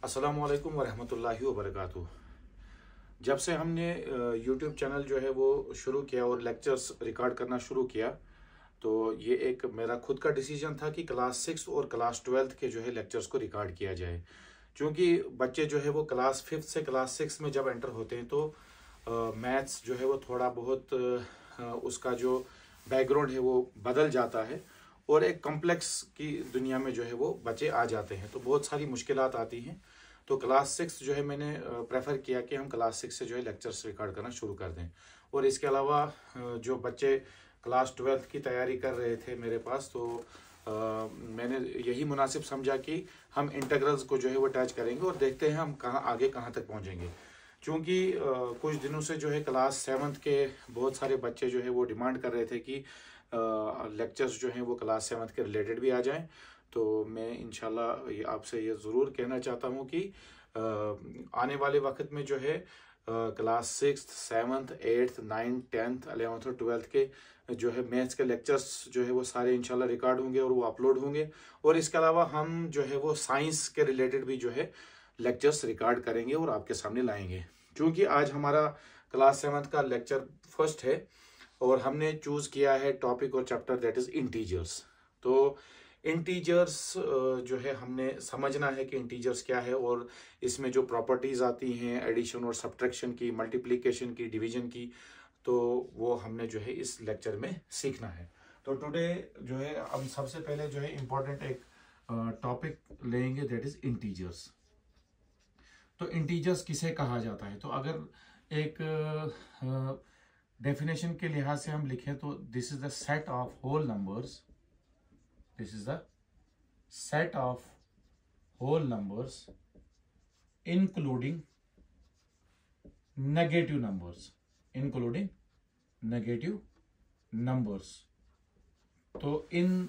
अस्सलामुअलैकुम वरहमतुल्लाहि वबरकातुहू। जब से हमने यूट्यूब चैनल जो है वो शुरू किया और लेक्चर्स रिकॉर्ड करना शुरू किया, तो ये एक मेरा खुद का डिसीजन था कि क्लास 6 और क्लास 12 के जो है लेक्चर्स को रिकॉर्ड किया जाए। क्योंकि बच्चे जो है वो क्लास 5 से क्लास 6 में जब एंटर होते हैं तो मैथ्स जो है वो थोड़ा बहुत उसका जो बैकग्राउंड है वो बदल जाता है और एक कॉम्प्लेक्स की दुनिया में जो है वो बच्चे आ जाते हैं, तो बहुत सारी मुश्किलात आती हैं। तो क्लास 6 जो है मैंने प्रेफर किया कि हम क्लास 6 से जो है लेक्चर्स रिकॉर्ड करना शुरू कर दें। और इसके अलावा जो बच्चे क्लास 12 की तैयारी कर रहे थे मेरे पास, तो मैंने यही मुनासिब समझा कि हम इंटीग्रल्स को जो है वो टच करेंगे और देखते हैं हम कहाँ तक पहुँचेंगे। क्योंकि कुछ दिनों से जो है क्लास 7 के बहुत सारे बच्चे जो है वो डिमांड कर रहे थे कि लेक्चर्स जो हैं वो क्लास 7 के रिलेटेड भी आ जाएं। तो मैं इंशाल्लाह आपसे ये ज़रूर कहना चाहता हूँ कि आने वाले वक्त में जो है क्लास 6, 7, 8, 9, 10, 11 और 12 के जो है मैथ्स के लेक्चर्स जो है वो सारे इंशाल्लाह रिकॉर्ड होंगे और वो अपलोड होंगे। और इसके अलावा हम जो है वो साइंस के रिलेटेड भी जो है लेक्चर्स रिकॉर्ड करेंगे और आपके सामने लाएंगे। क्योंकि आज हमारा क्लास 7 का लेक्चर फर्स्ट है और हमने चूज किया है टॉपिक और चैप्टर दैट इज इंटीजर्स। तो इंटीजर्स जो है हमने समझना है कि इंटीजर्स क्या है और इसमें जो प्रॉपर्टीज आती हैं एडिशन और सब्ट्रैक्शन की, मल्टीप्लिकेशन की, डिवीजन की, तो वो हमने जो है इस लेक्चर में सीखना है। तो टुडे जो है हम सबसे पहले जो है इम्पोर्टेंट एक टॉपिक लेंगे दैट इज इंटीजर्स। तो इंटीजर्स किसे कहा जाता है? तो अगर एक डेफिनेशन के लिहाज से हम लिखें तो this is the set of whole numbers, this is the set of whole numbers including negative numbers, including negative numbers. तो इन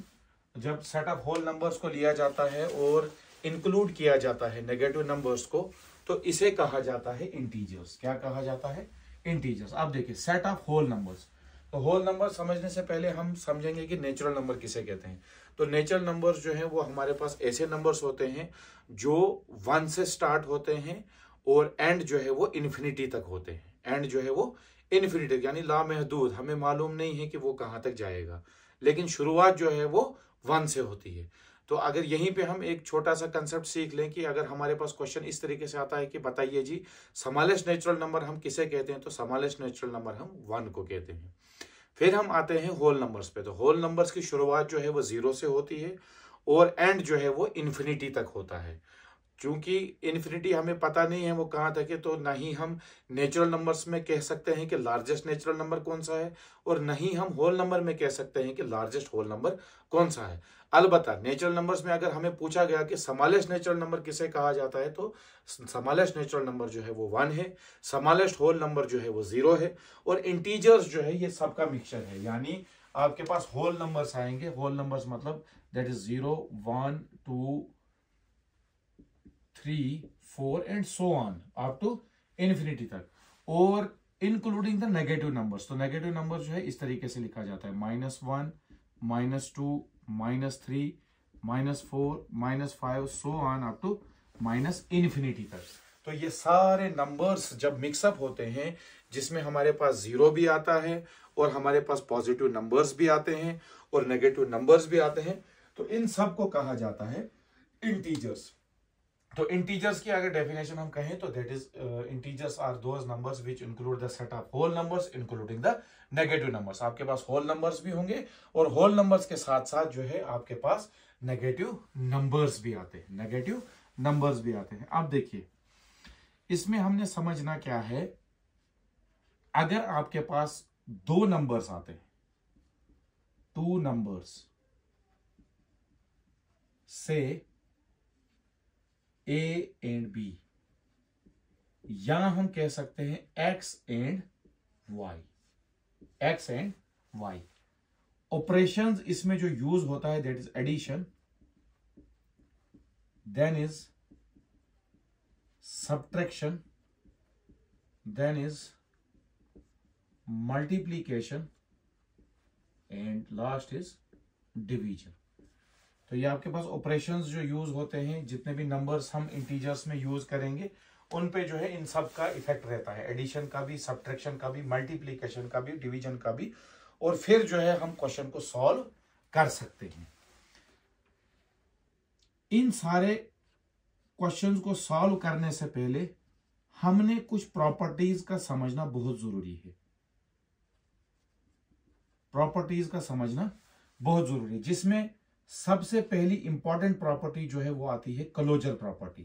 जब सेट ऑफ होल नंबर्स को लिया जाता है और इंक्लूड किया जाता है नेगेटिव नंबर्स को, तो इसे कहा जाता है इंटीजर्स। क्या कहा जाता है? इंटीजर्स। अब देखिए सेट ऑफ होल नंबर्स, तो होल नंबर समझने से पहले हम समझेंगे कि नेचुरल नंबर किसे कहते हैं। तो नेचुरल नंबर्स जो है वो हमारे पास ऐसे नंबर्स होते हैं जो 1 से स्टार्ट होते हैं और एंड जो है वो इन्फिनिटी तक होते हैं। एंड जो है वो इन्फिनिटी यानी लामहदूद, हमें मालूम नहीं है कि वो कहाँ तक जाएगा, लेकिन शुरुआत जो है वो 1 से होती है। तो अगर यहीं पे हम एक छोटा सा कंसेप्ट सीख लें कि अगर हमारे पास क्वेश्चन इस तरीके से आता है कि बताइए जी स्मॉलेस्ट नेचुरल नंबर हम किसे कहते हैं, तो स्मॉलेस्ट नेचुरल नंबर हम 1 को कहते हैं। फिर हम आते हैं होल नंबर्स पे। तो होल नंबर्स की शुरुआत जो है वो 0 से होती है और एंड जो है वो इन्फिनिटी तक होता है। क्योंकि इन्फिनिटी हमें पता नहीं है वो कहाँ तक है, तो ना ही हम नेचुरल नंबर्स में कह सकते हैं कि लार्जेस्ट नेचुरल नंबर कौन सा है और ना ही हम होल नंबर में कह सकते हैं कि लार्जेस्ट होल नंबर कौन सा है। अलबत्ता नेचुरल नंबर्स में अगर हमें पूछा गया कि स्मॉलेस्ट नेचुरल नंबर किसे कहा जाता है, तो स्मॉलेस्ट नेचुरल नंबर जो है वो 1 है, स्मॉलेस्ट होल नंबर जो है वो 0 है और इंटीजर्स जो है ये सबका मिक्सचर है। यानी आपके पास होल नंबर्स आएंगे, होल नंबर्स मतलब that is 0, 1, 2, 3, 4 and so on up to infinity तक, और इंक्लूडिंग द नेगेटिव नंबर्स। तो नेगेटिव नंबर जो है इस तरीके से लिखा जाता है -1, -2, -3, -4, -5 so on up to minus infinity तक। तो ये सारे नंबर्स जब मिक्सअप होते हैं, जिसमें हमारे पास 0 भी आता है और हमारे पास पॉजिटिव नंबर्स भी आते हैं और नेगेटिव नंबर्स भी आते हैं, तो इन सब को कहा जाता है इंटीजर्स। तो इंटीजर्स की अगर डेफिनेशन हम कहें तो that is integers are those numbers which include the set of whole numbers including the negative numbers. आपके पास होल नंबर्स भी होंगे और होल नंबर्स के साथ साथ जो है आपके पास नेगेटिव नंबर्स भी आते हैं, नेगेटिव नंबर्स भी आते हैं। अब देखिए इसमें हमने समझना क्या है, अगर आपके पास 2 नंबर्स आते हैं, 2 नंबर्स से A एंड B, या हम कह सकते हैं X and Y, X and Y। Operations इसमें जो यूज होता है that is addition, then is subtraction, then is multiplication and last is division. तो ये आपके पास ऑपरेशंस जो यूज होते हैं, जितने भी नंबर्स हम इंटीजर्स में यूज करेंगे उन पे जो है इन सब का इफेक्ट रहता है, एडिशन का भी, सब्ट्रैक्शन का भी, मल्टीप्लीकेशन का भी, डिवीजन का भी, और फिर जो है हम क्वेश्चन को सॉल्व कर सकते हैं। इन सारे क्वेश्चंस को सॉल्व करने से पहले हमने कुछ प्रॉपर्टीज का समझना बहुत जरूरी है, प्रॉपर्टीज का समझना बहुत जरूरी है, जिसमें सबसे पहली इंपॉर्टेंट प्रॉपर्टी जो है वो आती है closure property,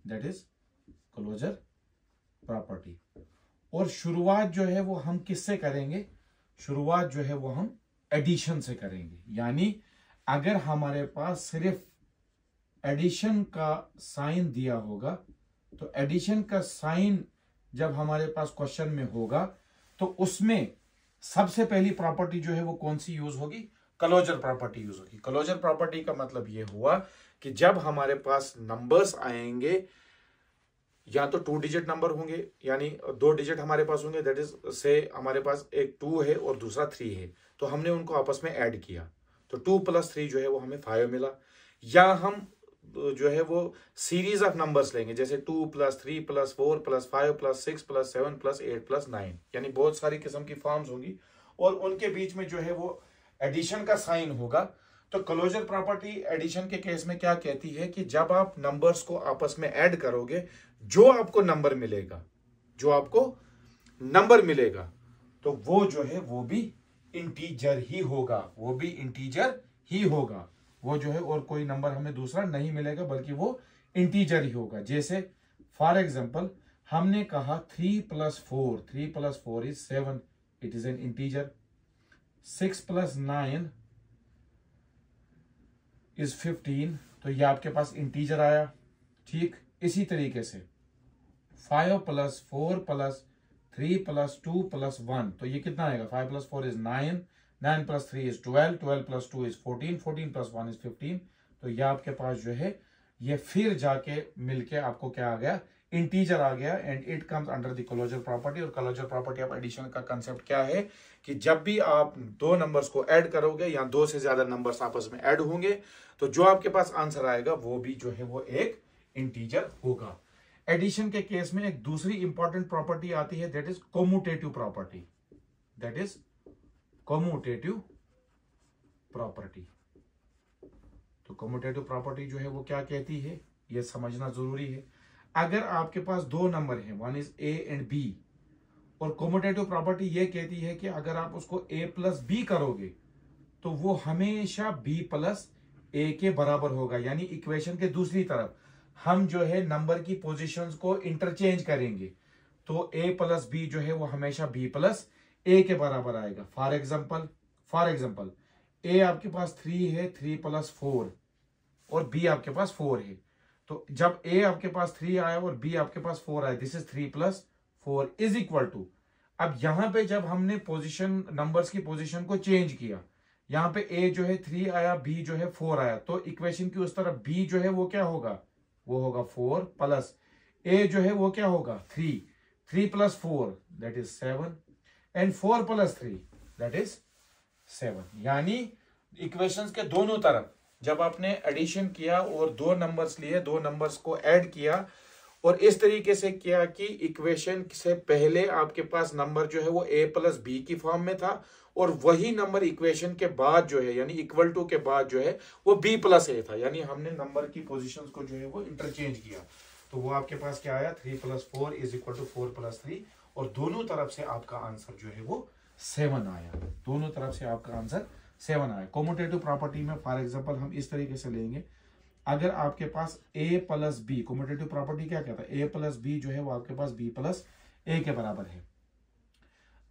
that is closure property. और शुरुआत जो है वो हम किससे करेंगे? शुरुआत जो है वो हम एडिशन से करेंगे। यानी अगर हमारे पास सिर्फ एडिशन का साइन दिया होगा, तो एडिशन का साइन जब हमारे पास क्वेश्चन में होगा तो उसमें सबसे पहली प्रॉपर्टी जो है वो कौन सी यूज होगी? क्लोजर प्रॉपर्टी यूज होगी। क्लोजर प्रॉपर्टी का मतलब ये हुआ कि जब हमारे पास नंबर्स आएंगे, या तो 2 डिजिट नंबर होंगे, यानी 2 डिजिट हमारे पास होंगे, दैट इज से हमारे पास एक 2 है और दूसरा 3 है, तो हमने उनको आपस में ऐड किया, तो 2 + 3 जो है वो हमें 5 मिला। या हम जो है वो सीरीज ऑफ नंबर्स लेंगे, जैसे 2 + 3 + 4 + 5 + 6 + 7 + 8 + 9, यानी बहुत सारी किस्म की फॉर्म्स होंगी और उनके बीच में जो है वो एडिशन का साइन होगा। तो क्लोजर प्रॉपर्टी एडिशन के केस में क्या कहती है कि जब आप नंबर्स को आपस में ऐड करोगे, जो आपको नंबर मिलेगा, जो आपको नंबर मिलेगा, तो वो जो है वो भी इंटीजर ही होगा, वो भी इंटीजर ही होगा। वो जो है और कोई नंबर हमें दूसरा नहीं मिलेगा, बल्कि वो इंटीजर ही होगा। जैसे फॉर एग्जांपल हमने कहा 3 + 4, 3 + 4 is 7, it is an integer. 6 + 9 is 15, तो ये आपके पास इंटीजर आया। ठीक इसी तरीके से 5 + 4 + 3 + 2 + 1, तो ये कितना आएगा? 5 + 4 इज 9, 9 + 3 इज 12, 12 + 2 इज 14, 14 + 1 इज 15। तो ये आपके पास जो है ये फिर जाके मिलके आपको क्या आ गया? इंटीजर आ गया, and it comes under the closure property. और क्लोजर प्रॉपर्टी ऑफ एडिशन का कंसेप्ट क्या है कि जब भी आप दो नंबर्स को ऐड करोगे या दो से ज्यादा नंबर्स आपस में ऐड होंगे, तो जो आपके पास आंसर आएगा वो भी जो है वो एक इंटीजर होगा। एडिशन के केस में एक दूसरी इंपॉर्टेंट प्रॉपर्टी आती है, that is commutative property, that is commutative property. तो कोम्यूटेटिव प्रॉपर्टी जो है वो क्या कहती है, ये समझना जरूरी है। अगर आपके पास दो नंबर हैं, one is A and B, और कोम्यूटेटिव प्रॉपर्टी ये कहती है कि अगर आप उसको a + b करोगे तो वो हमेशा b + a के बराबर होगा। यानी इक्वेशन के दूसरी तरफ हम जो है नंबर की पोजीशंस को इंटरचेंज करेंगे, तो a + b जो है वो हमेशा b + a के बराबर आएगा। फॉर एग्जांपल a आपके पास 3 है, 3 + 4, और b आपके पास 4 है। तो जब a आपके पास 3 आया और b आपके पास 4 आया, this is 3 + 4 is equal to, अब यहां पे जब हमने पोजीशन नंबर्स की पोजीशन को चेंज किया, यहां पे a जो है 3 आया, b जो है 4 आया, तो इक्वेशन की उस तरफ b जो है वो क्या होगा? वो होगा 4 प्लस a जो है वो क्या होगा? 3, 3 + 4 that is 7, and 4 + 3 that is 7। यानी इक्वेशंस के दोनों तरफ जब आपने एडिशन किया और दो नंबर्स लिए, दो नंबर्स को ऐड किया और इस तरीके से किया कि इक्वेशन से पहले आपके पास नंबर जो है वो a + b की फॉर्म में था, और वही नंबर इक्वेशन के बाद जो है यानी इक्वल टू के बाद जो है वो b + a था। यानी हमने नंबर की पोजीशंस को जो है वो इंटरचेंज किया, तो वो आपके पास क्या आया? 3 + 4 = 4 + 3, और दोनों तरफ से आपका आंसर जो है वो 7 आया। दोनों तरफ से आपका आंसर 7 आया। कोम्यूटेटिव प्रॉपर्टी में फॉर एग्जांपल हम इस तरीके से लेंगे, अगर आपके पास a + b, कोम्यूटेटिव प्रॉपर्टी क्या कहता है? a + b जो है वो आपके पास b + a के बराबर है।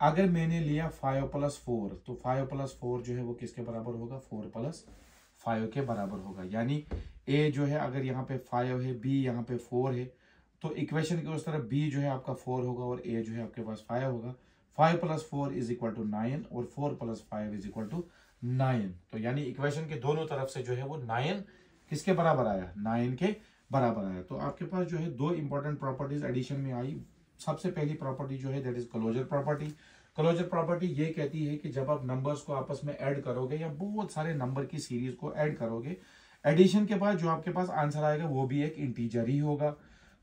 अगर मैंने लिया 5 + 4, तो 5 + 4 जो है वो किसके बराबर होगा? 4 + 5 के बराबर होगा। यानी a जो है अगर यहाँ पे 5 है, b यहाँ पे 4 है, तो इक्वेशन की उस तरफ b जो है आपका 4 होगा और a जो है आपके पास 5 होगा। 5 + 4 = 9, और 4 + 5 = 9। तो यानी इक्वेशन के दोनों तरफ से जो है वो 9 किसके बराबर आया? 9 के बराबर आया। तो आपके पास जो है दो इंपॉर्टेंट प्रॉपर्टीज एडिशन में आई। सबसे पहली प्रॉपर्टी जो है that is closure property. Closure property ये कहती है कि जब आप नंबर्स को आपस में ऐड करोगे या बहुत सारे नंबर की सीरीज को ऐड करोगे, एडिशन के बाद जो आपके पास आंसर आएगा वो भी एक इंटीजर ही होगा।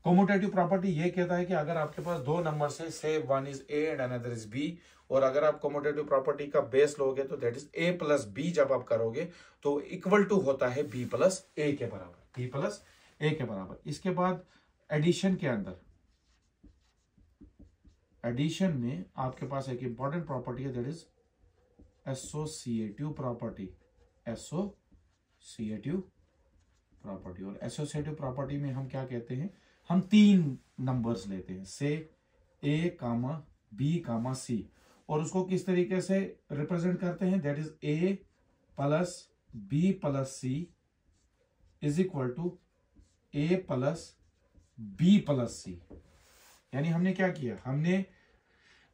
कम्यूटेटिव प्रॉपर्टी ये कहता है कि अगर आपके पास दो नंबर से से one is A and another is B, और अगर आप कम्यूटेटिव प्रॉपर्टी का बेस लोगे तो that is A plus B, जब आप करोगे तो इक्वल टू होता है बी प्लस ए के बराबर, बी प्लस ए के बराबर। इसके बाद एडिशन के अंदर, एडिशन में आपके पास एक इंपॉर्टेंट प्रॉपर्टी है that is associative property, associative property. और एसोसिएटिव प्रॉपर्टी में हम क्या कहते हैं, हम तीन नंबर्स लेते हैं से ए कामा बी कामा सी, और उसको किस तरीके से रिप्रेजेंट करते हैं, that is A plus B plus C is equal to A plus B plus C. यानी हमने क्या किया, हमने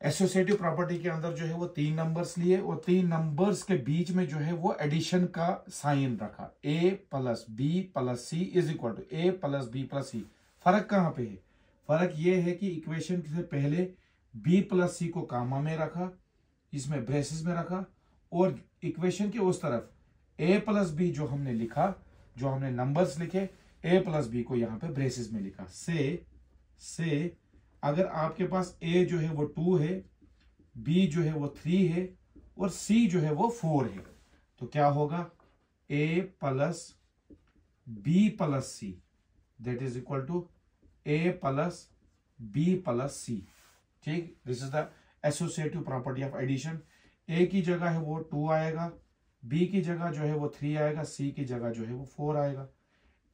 एसोसिएटिव प्रॉपर्टी के अंदर जो है वो तीन नंबर्स लिए और तीन नंबर्स के बीच में जो है वो एडिशन का साइन रखा, A plus B plus C is equal to A plus B plus C. फर्क कहां पे है, फर्क ये है कि इक्वेशन से पहले बी प्लस सी को कामा में रखा, इसमें ब्रेसेस में रखा, और इक्वेशन के उस तरफ ए प्लस बी जो हमने लिखा, जो हमने नंबर्स लिखे, ए प्लस बी को यहां पे ब्रेसेस में लिखा। से अगर आपके पास ए जो है वो 2 है, बी जो है वो 3 है और सी जो है वो 4 है, तो क्या होगा, A plus B plus C that is equal to A plus B plus C. ठीक, this is the associative property of addition. A की जगह है वो 2 आएगा, बी की जगह जो है वो 3 आएगा, सी की जगह जो है वो 4 आएगा।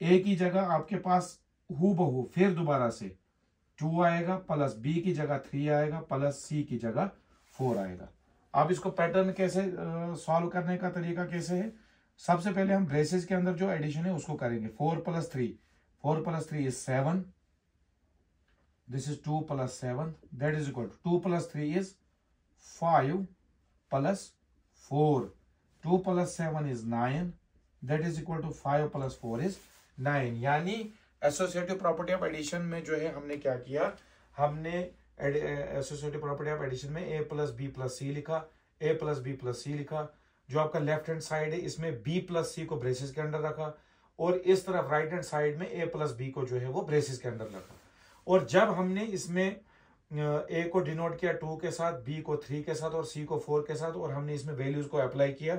ए की जगह आपके पास हूबहू फिर दोबारा से 2 आएगा, प्लस बी की जगह 3 आएगा, प्लस सी की जगह 4 आएगा। अब इसको पैटर्न कैसे सॉल्व करने का तरीका कैसे है, सबसे पहले हम ब्रेसेस के अंदर जो एडिशन है उसको करेंगे। 4 plus 3 is 7, this is 2 plus 7 that is equal to 2 plus 3 is 5 plus 4, 2 plus 7 is 9 that is equal to 5 plus 4 is 9। यानी एसोसिएटिव प्रॉपर्टी ऑफ एडिशन में जो है हमने क्या किया, हमने एसोसिएटिव प्रॉपर्टी ऑफ एडिशन में ए प्लस बी प्लस सी लिखा, ए प्लस बी प्लस सी लिखा। जो आपका लेफ्ट हैंड साइड है इसमें बी प्लस सी को ब्रेसेस के अंदर रखा, और इस तरफ राइट हैंड साइड में ए प्लस बी को जो है वो ब्रेसेस के अंदर रखा। और जब हमने इसमें ए को डिनोट किया 2 के साथ, बी को 3 के साथ और सी को 4 के साथ, और हमने इसमें वैल्यूज को अप्लाई किया,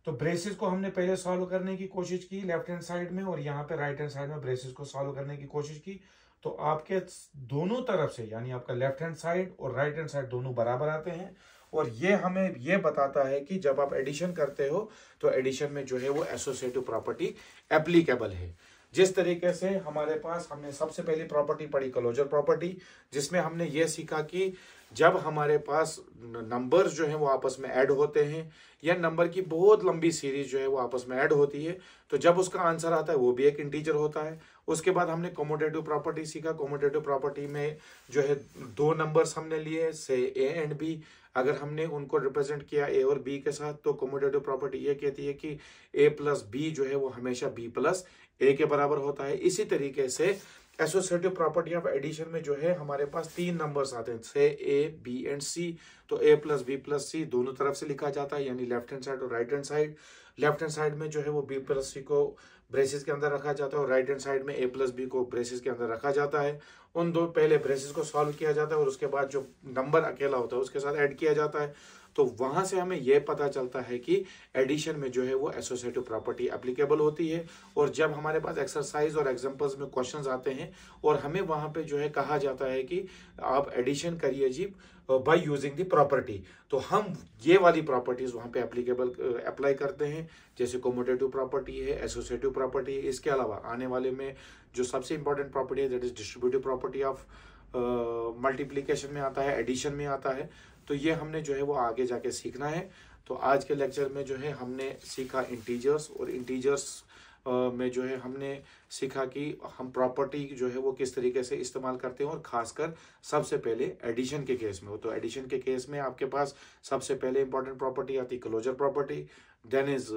तो ब्रेसेस को हमने पहले सॉल्व करने की कोशिश की लेफ्ट हैंड साइड में, और यहाँ पे राइट हैंड साइड में ब्रेसेस को सॉल्व करने की कोशिश की। तो आपके दोनों तरफ से यानी आपका लेफ्ट हैंड साइड और राइट हैंड साइड दोनों बराबर आते हैं, और ये हमें ये बताता है कि जब आप एडिशन करते हो तो एडिशन में जो है वो एसोसिएटिव प्रॉपर्टी एप्लीकेबल है। जिस तरीके से हमारे पास हमने सबसे पहली प्रॉपर्टी पढ़ी क्लोजर प्रॉपर्टी, जिसमें हमने ये सीखा कि जब हमारे पास नंबर्स जो हैं वो आपस में ऐड होते हैं, या नंबर की बहुत लंबी सीरीज जो है वो आपस में ऐड होती है, तो जब उसका आंसर आता है वो भी एक इंटीजर होता है। उसके बाद हमने कम्यूटेटिव प्रॉपर्टी सीखा। कम्यूटेटिव प्रॉपर्टी में जो है दो नंबर्स हमने लिए से ए एंड बी, अगर हमने उनको रिप्रेजेंट किया ए और बी के साथ, तो कम्यूटेटिव प्रॉपर्टी ये कहती है कि ए प्लस बी जो है वो हमेशा बी प्लस ए के बराबर होता है। इसी तरीके से एसोसिएटिव प्रॉपर्टी ऑफ एडिशन में जो है हमारे पास तीन नंबर्स आते हैं से ए बी एंड सी, तो ए प्लस बी प्लस सी दोनों तरफ से लिखा जाता है, यानी लेफ्ट हैंड साइड और right hand side. Left hand side में जो है वो बी प्लस सी को ब्रेसेस के अंदर रखा जाता है, और राइट हैंड साइड में ए प्लस बी को ब्रेसेस के अंदर रखा जाता है। उन दो पहले ब्रेसेस को सॉल्व किया जाता है, और उसके बाद जो नंबर अकेला होता है उसके साथ ऐड किया जाता है। तो वहां से हमें यह पता चलता है कि एडिशन में जो है वो एसोसिएटिव प्रॉपर्टी एप्लीकेबल होती है। और जब हमारे पास एक्सरसाइज और एग्जांपल्स में क्वेश्चंस आते हैं और हमें वहां पे जो है कहा जाता है कि आप एडिशन करिए जी बाय यूजिंग द प्रॉपर्टी, तो हम ये वाली प्रॉपर्टीज वहां पे एप्लीकेबल अप्लाई करते हैं, जैसे कम्यूटेटिव प्रॉपर्टी है, एसोसिएटिव प्रॉपर्टी है। इसके अलावा आने वाले में जो सबसे इंपॉर्टेंट प्रॉपर्टी है that is distributive property of multiplication में आता है, एडिशन में आता है। तो ये हमने जो है वो आगे जाके सीखना है। तो आज के लेक्चर में जो है हमने सीखा इंटीजर्स, और इंटीजर्स में जो है हमने सीखा कि हम प्रॉपर्टी जो है वो किस तरीके से इस्तेमाल करते हैं, और खासकर सबसे पहले एडिशन के केस में हो। तो एडिशन के केस में आपके पास सबसे पहले इंपॉर्टेंट प्रॉपर्टी आती है closure property, then is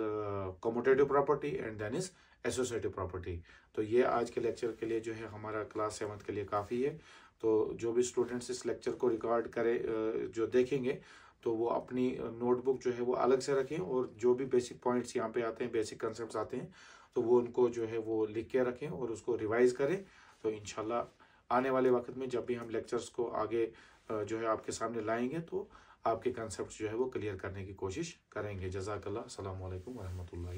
commutative property and then is associative property. तो ये आज के लेक्चर के लिए जो है हमारा क्लास 7 के लिए काफ़ी है। तो जो भी स्टूडेंट्स इस लेक्चर को रिकॉर्ड करें जो देखेंगे, तो वो अपनी नोटबुक जो है वो अलग से रखें, और जो भी बेसिक पॉइंट्स यहाँ पे आते हैं, बेसिक कंसेप्ट्स आते हैं, तो वो उनको जो है वो लिख के रखें और उसको रिवाइज करें। तो इंशाल्लाह आने वाले वक्त में जब भी हम लेक्चर्स को आगे जो है आपके सामने लाएंगे तो आपके कंसेप्ट जो है वो क्लियर करने की कोशिश करेंगे। जज़ाकल्लाह। अस्सलामु अलैकुम वरहमतुल्लाहि।